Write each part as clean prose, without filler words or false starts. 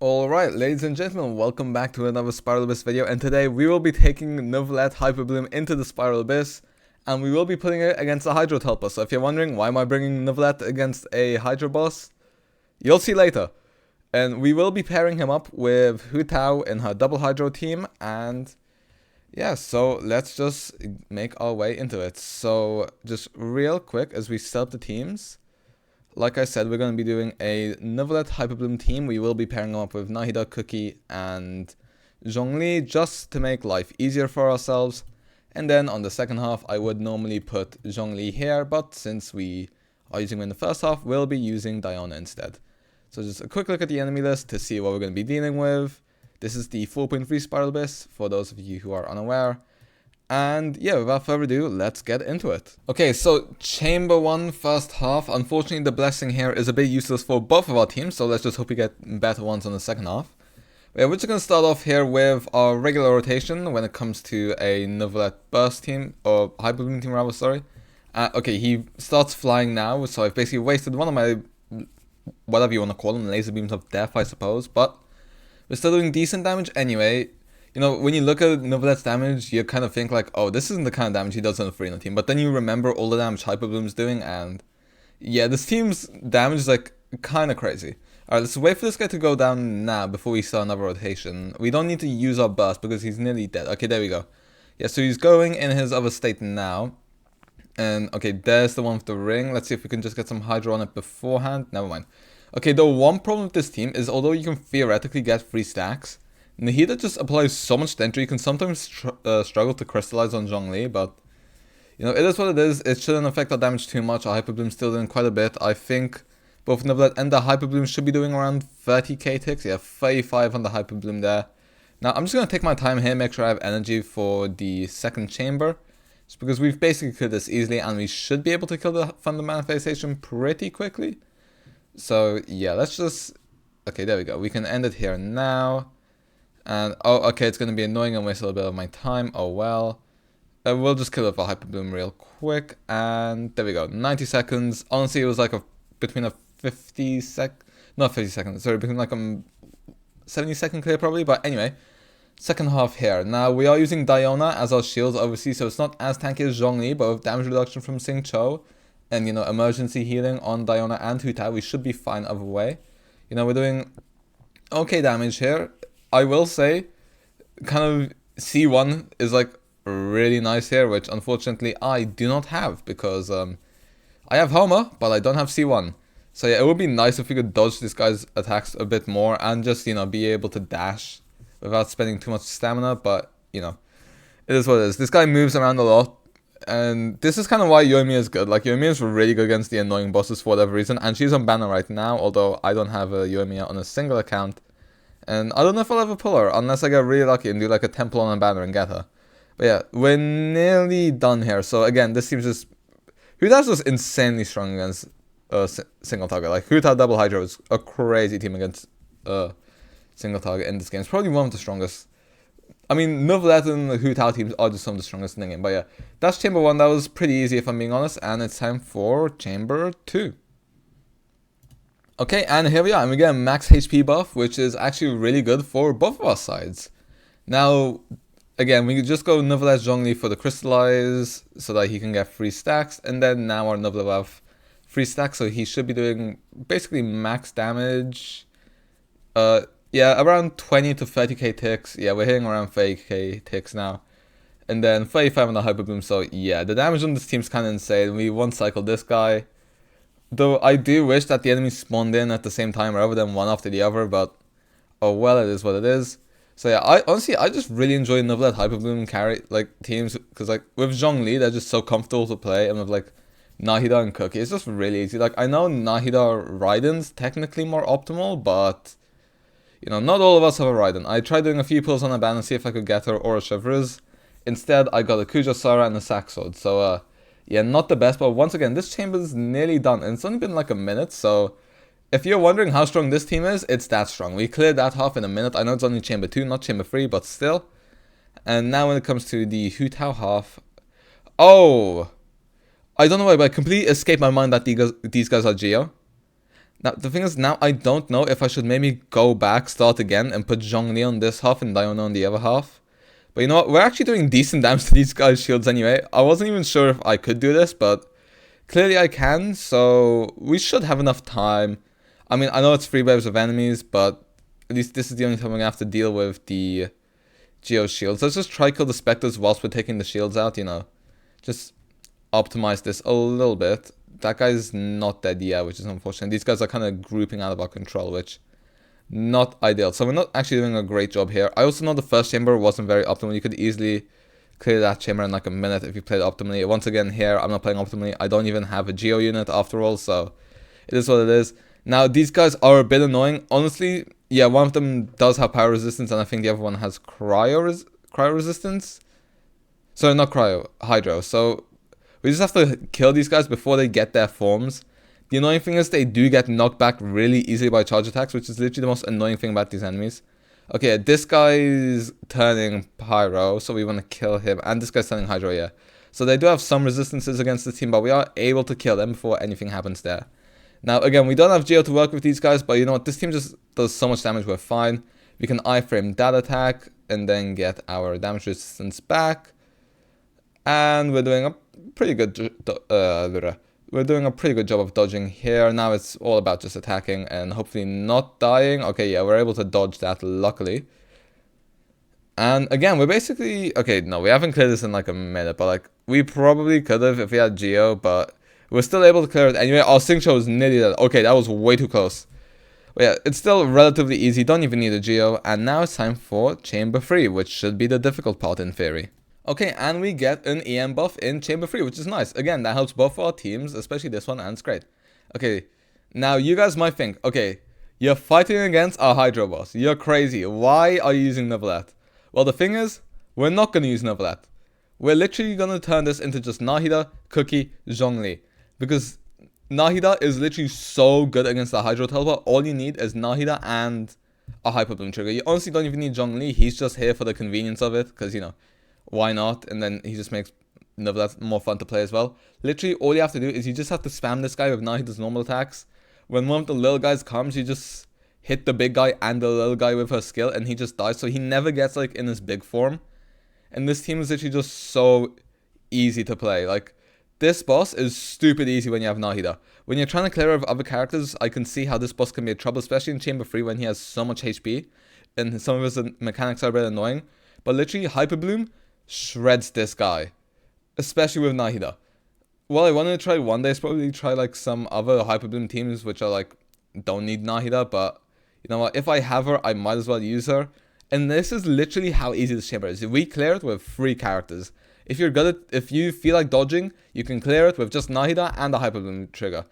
Alright, ladies and gentlemen, welcome back to another Spiral Abyss video, and today we will be taking NEUVILLETTE HYPERBLOOM into the Spiral Abyss, and we will be putting it against a Hydro Tulpa. So if you're wondering, why am I bringing NEUVILLETTE against a Hydro boss? You'll see later. And we will be pairing him up with Hu Tao in her double Hydro team, and yeah, so let's just make our way into it. So just real quick, as we set up the teams, like I said, we're going to be doing a NEUVILLETTE HYPERBLOOM team. We will be pairing them up with nahida, kuki, and zhongli just to make life easier for ourselves. And then on the second half, I would normally put zhongli here, but since we are using them in the first half, we'll be using diona instead. So just a quick look at the enemy list to see what we're going to be dealing with. This is the 4.3 Spiral Abyss, for those of you who are unaware. And yeah, without further ado, let's get into it. Okay, so Chamber 1 first half. Unfortunately, the blessing here is a bit useless for both of our teams, so let's just hope we get better ones on the second half. Yeah, we're just going to start off here with our regular rotation when it comes to a NEUVILLETTE burst team, or HYPERBLOOM team rather, sorry. Okay, he starts flying now, so I've basically wasted one of my, whatever you want to call them, laser beams of death, I suppose, but we're still doing decent damage anyway. You know, when you look at NEUVILLETTE's damage, you kind of think like, oh, this isn't the kind of damage he does on a Farina team. But then you remember all the damage HYPERBLOOM's doing, and yeah, this team's damage is like kind of crazy. Alright, let's wait for this guy to go down now before we start another rotation. We don't need to use our burst because he's nearly dead. Okay, there we go. Yeah, so he's going in his other state now. And okay, there's the one with the ring. Let's see if we can just get some Hydro on it beforehand. Never mind. Okay, the one problem with this team is although you can theoretically get 3 stacks, nahida just applies so much danger, you can sometimes struggle to crystallize on zhongli, but you know, it is what it is. It shouldn't affect our damage too much. Our HYPERBLOOM's still doing quite a bit. I think both NEUVILLETTE and the HYPERBLOOM should be doing around 30k ticks. Yeah, 35 on the HYPERBLOOM there. Now, I'm just going to take my time here, make sure I have energy for the second chamber. Just because we've basically killed this easily, and we should be able to kill the Thunder Manifestation pretty quickly. So, yeah, let's just... Okay, there we go. We can end it here now. And, oh, okay, it's going to be annoying and waste a little bit of my time. Oh, well. We'll just kill it for HYPERBLOOM real quick. And there we go. 90 seconds. Honestly, it was like between a 50 sec... Not 50 seconds. Sorry, between like a 70 second clear probably. But anyway, second half here. Now, we are using Diona as our shields, obviously. So it's not as tanky as zhongli, but with damage reduction from xingqiu and, you know, emergency healing on Diona and Hu Tao, we should be fine either way. You know, we're doing okay damage here. I will say, kind of C1 is like really nice here, which unfortunately I do not have because I have Homer, but I don't have C1. So yeah, it would be nice if we could dodge this guy's attacks a bit more and just, you know, be able to dash without spending too much stamina, but, you know, it is what it is. This guy moves around a lot, and this is kind of why Yoimiya is good. Like, Yoimiya is really good against the annoying bosses for whatever reason, and she's on banner right now, although I don't have a Yoimiya on a single account. And I don't know if I'll ever pull her, unless I get really lucky and do like a temple on a banner and get her. But yeah, we're nearly done here. So again, this seems just... Hu Tao's just insanely strong against single target. Like, Hu Tao double Hydro is a crazy team against single target in this game. It's probably one of the strongest. I mean, NEUVILLETTE and the Hu Tao teams are just some of the strongest in the game. But yeah, that's Chamber 1. That was pretty easy if I'm being honest. And it's time for Chamber 2. Okay, and here we are, and we get a max HP buff, which is actually really good for both of our sides. Now, again, we could just go NEUVILLETTE zhongli for the crystallize, so that he can get 3 stacks, and then now our NEUVILLETTE will have 3 stacks, so he should be doing basically max damage. Yeah, around 20 to 30k ticks. Yeah, we're hitting around 30k ticks now. And then 35 on the HYPERBLOOM, so yeah, the damage on this team's kind of insane. We one-cycle this guy. Though I do wish that the enemies spawned in at the same time rather than one after the other, but oh well, it is what it is. So yeah, I just really enjoy NEUVILLETTE HYPERBLOOM carry like teams, because like with zhongli they're just so comfortable to play, and with like nahida and kuki it's just really easy. Like, I know nahida Raiden's technically more optimal, but you know, not all of us have a Raiden. I tried doing a few pulls on a ban and see if I could get her or a Shivers. Instead, I got a Kuja Sara and a Sack Sword. So yeah, not the best, but once again, this chamber is nearly done, and it's only been like a minute, so if you're wondering how strong this team is, it's that strong. We cleared that half in a minute. I know it's only chamber 2, not chamber 3, but still. And now when it comes to the Hu Tao half, oh, I don't know why, but I completely escaped my mind that these guys are Geo. Now, the thing is, now I don't know if I should maybe go back, start again, and put zhongli on this half and diona on the other half. But you know what? We're actually doing decent damage to these guys' shields anyway. I wasn't even sure if I could do this, but clearly I can, so we should have enough time. I mean, I know it's 3 waves of enemies, but at least this is the only time we're going to have to deal with the Geo shields. Let's just try kill the Spectres whilst we're taking the shields out, you know. Just optimize this a little bit. That guy's not dead yet, which is unfortunate. These guys are kind of grouping out of our control, which not ideal. So we're not actually doing a great job here. I also know the first chamber wasn't very optimal. You could easily clear that chamber in like a minute if you played optimally. Once again, here, I'm not playing optimally. I don't even have a Geo unit after all, so it is what it is. Now, these guys are a bit annoying. Honestly, yeah, one of them does have power resistance, and I think the other one has cryo resistance. Sorry, not cryo, hydro. So we just have to kill these guys before they get their forms. The annoying thing is they do get knocked back really easily by charge attacks, which is literally the most annoying thing about these enemies. Okay, this guy's turning pyro, so we want to kill him. And this guy's turning hydro, yeah. So they do have some resistances against the team, but we are able to kill them before anything happens there. Now, again, we don't have Geo to work with these guys, but you know what? This team just does so much damage, we're fine. We can iframe that attack and then get our damage resistance back. And we're doing a pretty good job of dodging here. Now it's all about just attacking and hopefully not dying. Okay, yeah, we're able to dodge that, luckily. And again, we're basically... Okay, no, we haven't cleared this in like a minute, but like, we probably could have if we had Geo, but we're still able to clear it anyway. Our xingqiu is nearly dead. Okay, that was way too close. But yeah, it's still relatively easy. Don't even need a Geo. And now it's time for Chamber 3, which should be the difficult part in theory. Okay, and we get an EM buff in Chamber 3, which is nice. Again, that helps both our teams, especially this one, and it's great. Okay, now you guys might think, okay, you're fighting against our Hydro boss. You're crazy. Why are you using Neuvillette? Well, the thing is, we're not going to use Neuvillette. We're literally going to turn this into just nahida, kuki, zhongli. Because nahida is literally so good against the Hydro Tulpa. All you need is nahida and a Hyperbloom trigger. You honestly don't even need zhongli. He's just here for the convenience of it, because, you know, why not? And then he just makes Neuvillette more fun to play as well. Literally, all you have to do is you just have to spam this guy with nahida's normal attacks. When one of the little guys comes, you just hit the big guy and the little guy with her skill, and he just dies. So he never gets like in his big form. And this team is literally just so easy to play. Like, this boss is stupid easy when you have nahida. When you're trying to clear with other characters, I can see how this boss can be a trouble, especially in Chamber 3 when he has so much HP. And some of his mechanics are a bit annoying. But literally, Hyperbloom shreds this guy, especially with nahida. Well, I wanted to try one day, probably try like some other Hyperbloom teams which are like don't need nahida, but you know what, if I have her, I might as well use her. And this is literally how easy this chamber is. We clear it with 3 characters. If you're good at, if you feel like dodging, you can clear it with just nahida and the Hyperbloom trigger.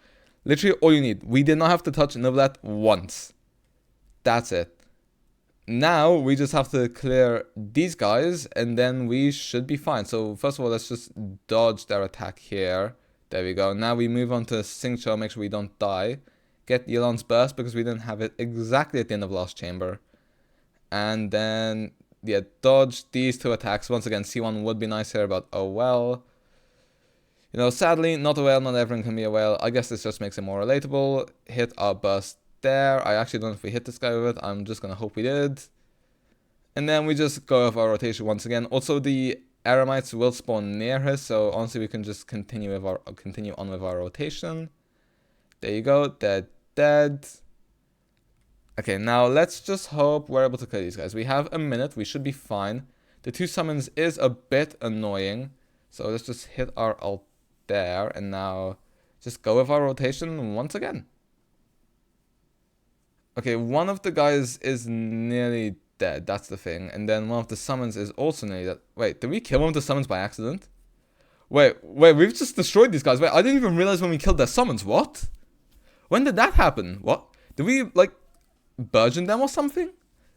Literally all you need. We did not have to touch Neuvillette once. That's it. Now we just have to clear these guys and then we should be fine. So first of all, let's just dodge their attack here. There we go. Now we move on to xingqiu, make sure we don't die. Get Yelan's burst because we didn't have it exactly at the end of last chamber. And then, yeah, dodge these 2 attacks. Once again, C1 would be nice here, but oh well. You know, sadly, not a whale, not everyone can be a whale. I guess this just makes it more relatable. Hit our burst there. I actually don't know if we hit this guy with it. I'm just gonna hope we did. And then we just go with our rotation once again. Also, the Aramites will spawn near her, so honestly we can just continue on with our rotation. There you go. They're dead. Okay, now let's just hope we're able to kill these guys. We have a minute. We should be fine. The 2 summons is a bit annoying, so let's just hit our ult there and now just go with our rotation once again. Okay, one of the guys is nearly dead, that's the thing. And then one of the summons is also nearly dead. Wait, did we kill one of the summons by accident? Wait, we've just destroyed these guys. Wait, I didn't even realize when we killed their summons. What? When did that happen? What? Did we, like, burgeon them or something?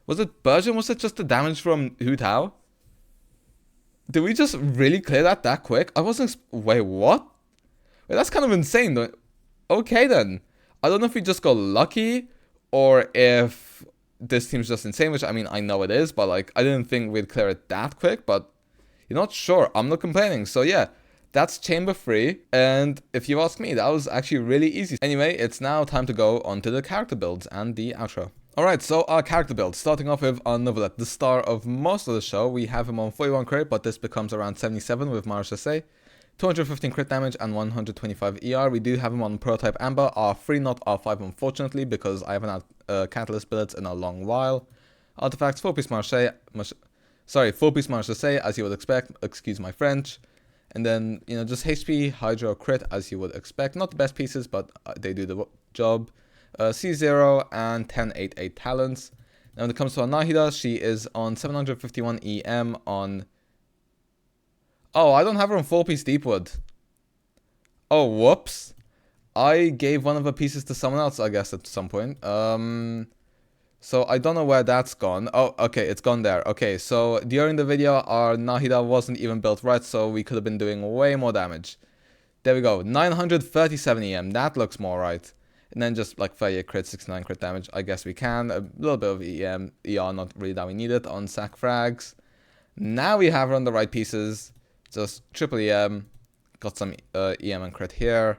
Was it burgeon? Was it just the damage from TAO? Did we just really clear that quick? I wasn't... Wait, what? Wait, that's kind of insane, though. Okay, then. I don't know if we just got lucky or if this team's just insane, which, I mean, I know it is, but, like, I didn't think we'd clear it that quick, but you're not sure. I'm not complaining. So, yeah, that's chamber 3, and if you ask me, that was actually really easy. Anyway, it's now time to go on to the character builds and the outro. Alright, so our character build, starting off with our Neuvillette, the star of most of the show. We have him on 41 crit, but this becomes around 77 with Mars SA, 215 crit damage and 125 ER. We do have him on Prototype Amber, R3 not R5 unfortunately, because I haven't had Catalyst bullets in a long while. Artifacts, 4-piece Marche, 4-piece Mars SA, as you would expect, excuse my French. And then, you know, just HP, Hydro, Crit, as you would expect. Not the best pieces, but they do the job. C0 and 1088 talents. Now when it comes to our Nahida, she is on 751 EM on... Oh, I don't have her on 4-piece Deepwood. Oh, whoops. I gave one of the pieces to someone else, I guess, at some point. So I don't know where that's gone. Oh, okay, it's gone there. Okay, so during the video, our Nahida wasn't even built right, so we could have been doing way more damage. There we go, 937 EM, that looks more right. And then just like 38 crit, 69 crit damage, I guess we can. A little bit of EM, ER, not really that we need it on sack frags. Now we have her on the right pieces, just triple EM, got some EM and crit here.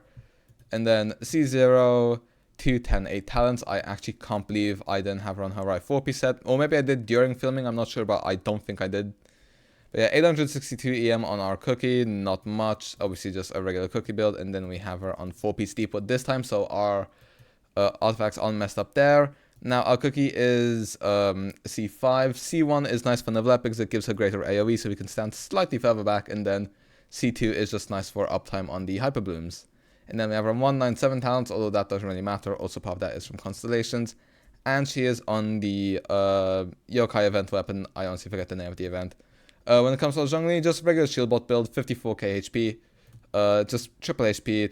And then C0, 210-8 talents. I actually can't believe I didn't have her on her right 4-piece set. Or maybe I did during filming, I'm not sure, but I don't think I did. But yeah, 862 EM on our cookie, not much. Obviously just a regular cookie build. And then we have her on 4-piece Deepwood this time, so our artifacts aren't messed up there. Now our cookie is C5. C1 is nice for Neuvillette because it gives her greater AoE, so we can stand slightly further back. And then C2 is just nice for uptime on the Hyperblooms. And then we have her 197 talents, although that doesn't really matter. Also part of that is from Constellations. And she is on the Yokai event weapon. I honestly forget the name of the event. When it comes to zhongli, just regular shield bot build, 54k HP. Just triple HP,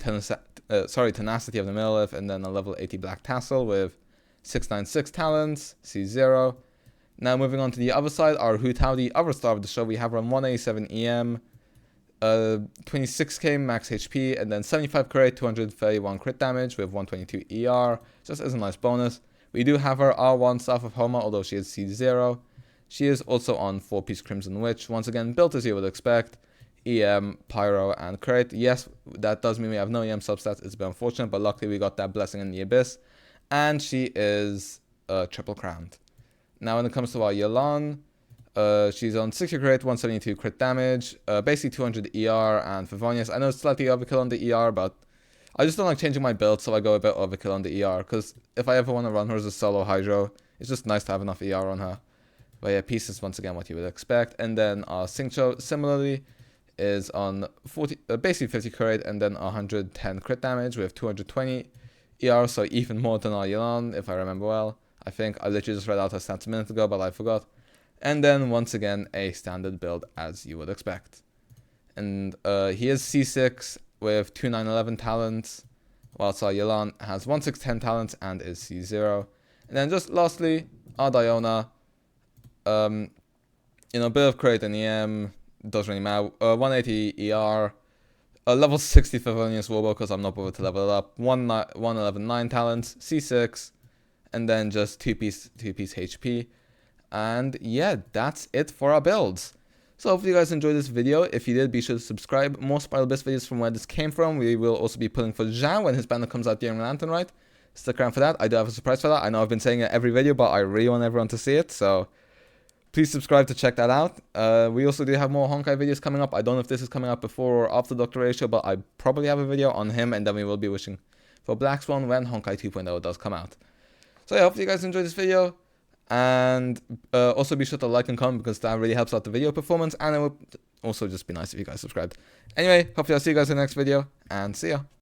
tenacity of the Millif, and then a level 80 black tassel with 696 talents, C0. Now moving on to the other side, our Hu Tao, the other star of the show, we have her on 187 EM. 26k max HP, and then 75 crit, 231 crit damage with 122 ER. Just as a nice bonus. We do have her R1 Staff of Homa, although she is C0. She is also on 4-piece Crimson Witch. Once again, built as you would expect. EM, Pyro, and crit. Yes, that does mean we have no EM substats. It's a bit unfortunate, but luckily we got that Blessing in the Abyss. And she is triple crowned. Now when it comes to our Yelan, she's on 60 crit, 172 crit damage, basically 200 ER, and for Vonyas, I know it's slightly overkill on the ER, but I just don't like changing my build, so I go a bit overkill on the ER, because if I ever want to run her as a solo Hydro, it's just nice to have enough ER on her. But yeah, pieces, once again, what you would expect. And then our xingqiu, similarly, is on basically 50 crit, and then 110 crit damage with 220 ER, so even more than our Yelan, if I remember well. I think I literally just read out her stats a minute ago, but I forgot. And then, once again, a standard build as you would expect. And he is C6 with 2911 talents, whilst our Yelan has 1610 talents and is C0. And then just lastly, our Diona, you know, bit of crit and EM, doesn't really matter. 180 ER, level 60 for Vonius Warbo because I'm not bothered to level it up. 111 9 talents, C6, and then just 2-piece HP. And yeah, that's it for our builds. So hopefully you guys enjoyed this video. If you did, be sure to subscribe. More Spiral Abyss videos from where this came from. We will also be pulling for Zhao when his banner comes out during Lantern Rite. Stick around for that. I do have a surprise for that. I know I've been saying it every video, but I really want everyone to see it. So please subscribe to check that out. We also do have more Honkai videos coming up. I don't know if this is coming up before or after Dr. Ratio, but I probably have a video on him, and then we will be wishing for Black Swan when Honkai 2.0 does come out. So yeah, hopefully you guys enjoyed this video. And also be sure to like and comment because that really helps out the video performance, and it would also just be nice if you guys subscribed. Anyway, hopefully I'll see you guys in the next video, and see ya.